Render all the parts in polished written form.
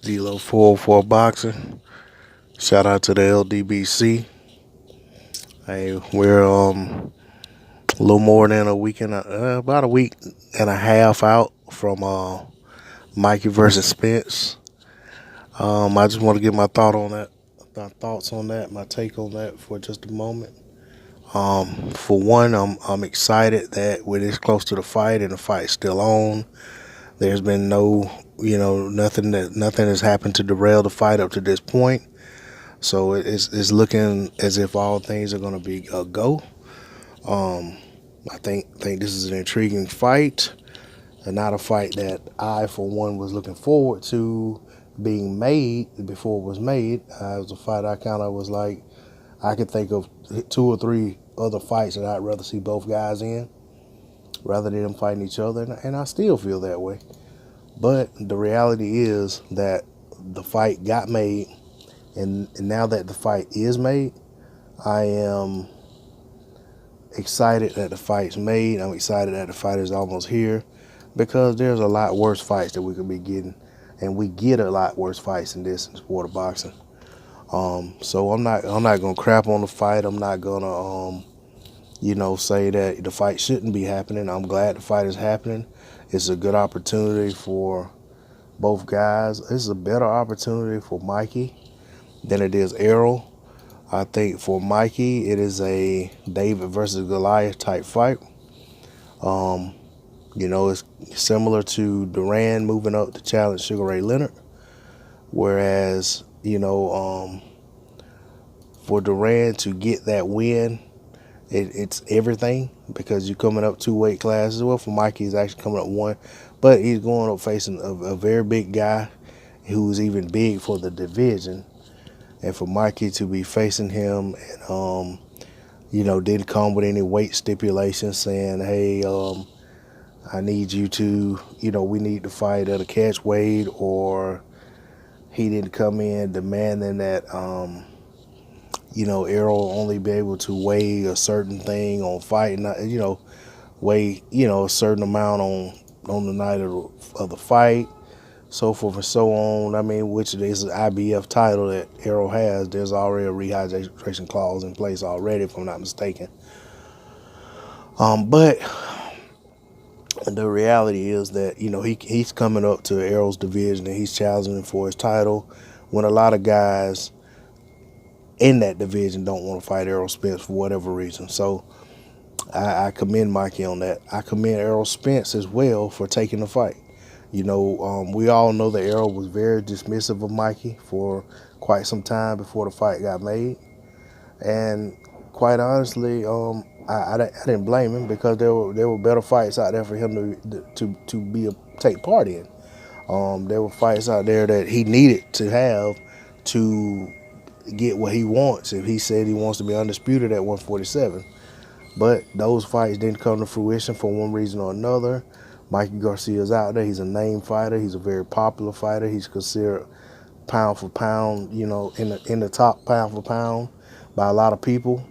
D-Lo 404 Boxing. Shout out to the LDBC. Hey, we're a little more than a week and about a week and a half out from Mikey versus Spence. I just want to get my thoughts on that, my take on that for just a moment. For one, I'm excited that we're this close to the fight and the fight's still on. There's been nothing has happened to derail the fight up to this point. So it's looking as if all things are going to be a go. Um, I think this is an intriguing fight, and not a fight that I, for one, was looking forward to being made before it was made. It was a fight I kind of was like, I could think of two or three other fights that I'd rather see both guys in rather than them fighting each other, and I still feel that way. But the reality is that the fight got made, and now that the fight is made, I am excited that the fight's made. I'm excited that the fight is almost here because there's a lot worse fights that we could be getting, and we get a lot worse fights than this in the sport of boxing. So I'm not gonna crap on the fight. I'm not gonna say that the fight shouldn't be happening. I'm glad the fight is happening. It's a good opportunity for both guys. It's a better opportunity for Mikey than it is Errol. I think for Mikey, it is a David versus Goliath type fight. Um, it's similar to Duran moving up to challenge Sugar Ray Leonard. Whereas, for Duran to get that win, it's everything because you're coming up two weight classes. Well, for Mikey, he's actually coming up one, but he's going up facing a very big guy who's even big for the division. And for Mikey to be facing him and, didn't come with any weight stipulations saying, hey, I need you to, we need to fight at a catch weight, or he didn't come in demanding that, Errol only be able to weigh a certain thing on fight, and weigh, a certain amount on the night of the fight, so forth and so on. I mean, which is an IBF title that Errol has. There's already a rehydration clause in place already, if I'm not mistaken. But the reality is that, he's coming up to Errol's division and he's challenging for his title when a lot of guys in that division don't want to fight Errol Spence for whatever reason. So I commend Mikey on that. I commend Errol Spence as well for taking the fight. We all know that Errol was very dismissive of Mikey for quite some time before the fight got made. And quite honestly, I didn't blame him because there were better fights out there for him to take part in. There were fights out there that he needed to have to get what he wants. If he said he wants to be undisputed at 147, but those fights didn't come to fruition for one reason or another. Mikey Garcia's out there. He's a named fighter. He's a very popular fighter. He's considered pound for pound, in the top pound for pound by a lot of people.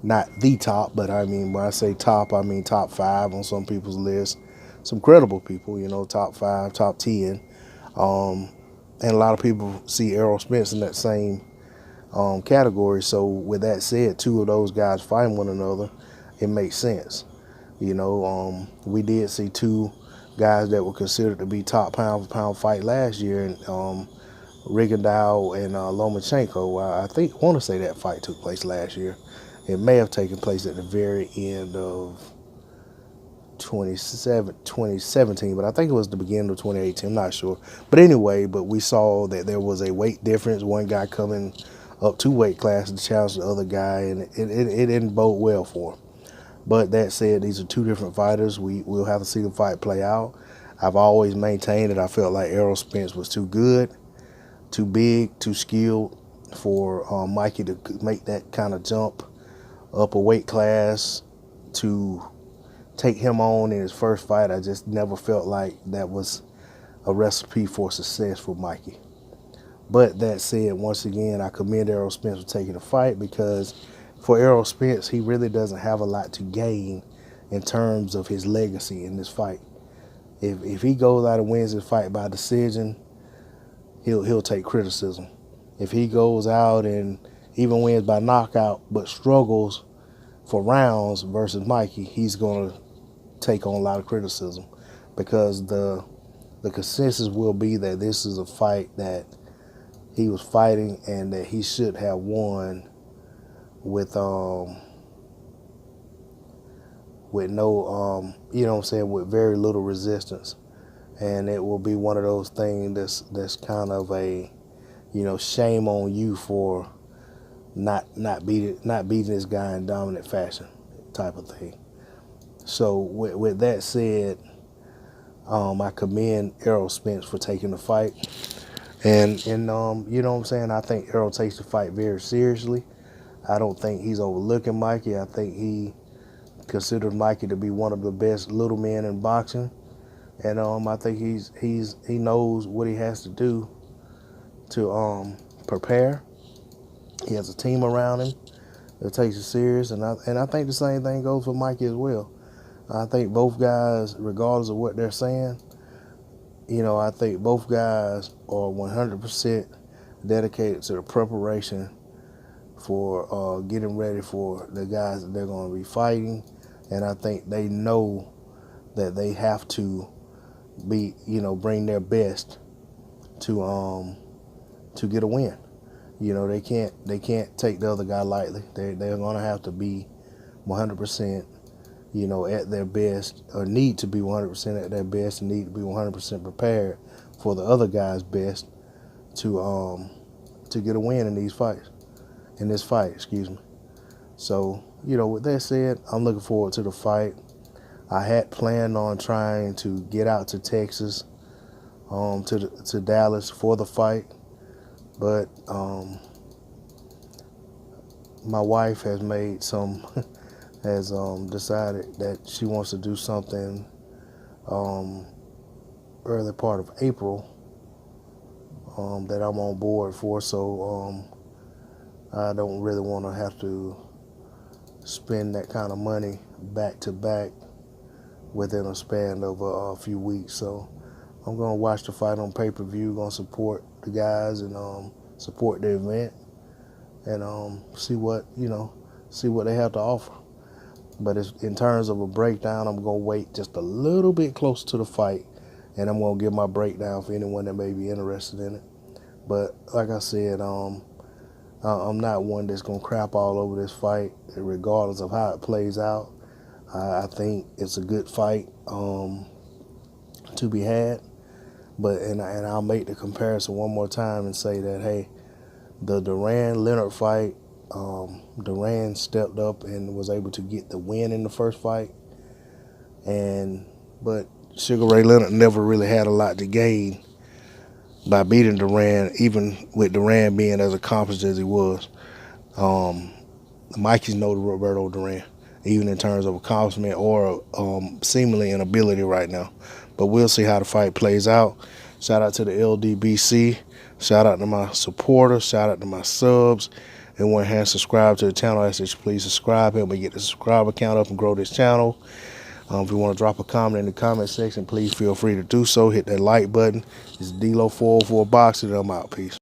Not the top, but I mean, when I say top, I mean top 5 on some people's list. Some credible people, top 5, top 10. And a lot of people see Errol Spence in that same category. So with that said, two of those guys fighting one another, it makes sense. We did see two guys that were considered to be top pound for pound fight last year, and Rigondeaux and Lomachenko. I want to say that fight took place last year. It may have taken place at the very end of 2017, but I think it was the beginning of 2018. I'm not sure. But anyway, we saw that there was a weight difference. One guy coming up two weight classes to challenge the other guy, and it didn't bode well for him. But that said, these are two different fighters. We'll have to see the fight play out. I've always maintained that I felt like Errol Spence was too good, too big, too skilled for Mikey to make that kind of jump up a weight class to take him on in his first fight. I just never felt like that was a recipe for success for Mikey. But that said, once again, I commend Errol Spence for taking the fight because for Errol Spence, he really doesn't have a lot to gain in terms of his legacy in this fight. If he goes out and wins this fight by decision, he'll take criticism. If he goes out and even wins by knockout but struggles for rounds versus Mikey, he's going to take on a lot of criticism because the consensus will be that this is a fight that he was fighting and that he should have won with no you know what I'm saying, with very little resistance. And it will be one of those things that's kind of a, shame on you for not beating this guy in dominant fashion type of thing. So with that said, I commend Errol Spence for taking the fight. And you know what I'm saying, I think Errol takes the fight very seriously. I don't think he's overlooking Mikey. I think he considers Mikey to be one of the best little men in boxing. And I think he knows what he has to do to prepare. He has a team around him that takes it serious, and I think the same thing goes for Mikey as well. I think both guys, regardless of what they're saying, I think both guys are 100% dedicated to the preparation for getting ready for the guys that they're going to be fighting, and I think they know that they have to be, bring their best to get a win. They can't take the other guy lightly. They're going to have to be 100%, at their best, or need to be 100% at their best, and need to be 100% prepared for the other guy's best to get a win in this fight. So, with that said, I'm looking forward to the fight. I had planned on trying to get out to Texas, to Dallas for the fight, but my wife has made has decided that she wants to do something early part of April that I'm on board for. So I don't really want to have to spend that kind of money back to back within a span of a few weeks. So I'm going to watch the fight on pay-per-view, going to support the guys and support the event, and see what they have to offer. But in terms of a breakdown, I'm going to wait just a little bit closer to the fight, and I'm going to give my breakdown for anyone that may be interested in it. But like I said, I'm not one that's going to crap all over this fight, regardless of how it plays out. I think it's a good fight to be had. But and I'll make the comparison one more time and say that, hey, the Duran-Leonard fight, Duran stepped up and was able to get the win in the first fight. But Sugar Ray Leonard never really had a lot to gain by beating Duran, even with Duran being as accomplished as he was. Mikey's no Roberto Duran, even in terms of accomplishment or seemingly inability right now. But we'll see how the fight plays out. Shout out to the LDBC. Shout out to my supporters. Shout out to my subs. Everyone has subscribed to the channel. I ask that you please subscribe. Help me get the subscriber count up and grow this channel. If you want to drop a comment in the comment section, please feel free to do so. Hit that like button. It's D-Lo 404 Boxing, and I'm out. Peace.